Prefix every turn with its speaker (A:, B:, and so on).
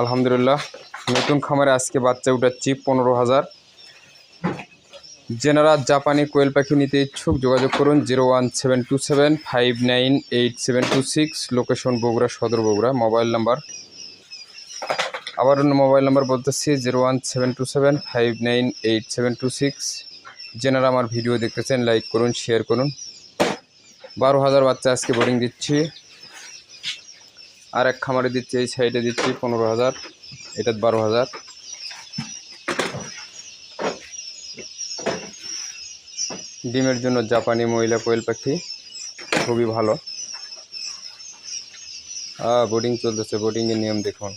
A: আলহামদুলিল্লাহ নতুন খামারে আজকে বাচ্চা উঠাচ্ছি 15,000। যেনারা জাপানি কোয়েল পাখি নিতে ইচ্ছুক যোগাযোগ করুন 01727598726, লোকেশন বগুড়া সদর বগুড়া। মোবাইল নাম্বার বলতেছি 01727598726। যেনারা আমার ভিডিও দেখতেছেন লাইক করুন, শেয়ার করুন। 12,000 বাচ্চা আজকে বোর্ডিং দিচ্ছি। আর এক খামারে দিচ্ছি, এই সাইডে দিচ্ছি 15,000, এটা 12,000। ডিমের জন্য জাপানি মহিলা কোয়েল পাখি খুবই ভালো। বোর্ডিং চলতেছে, বোর্ডিংয়ের নিয়ম দেখুন।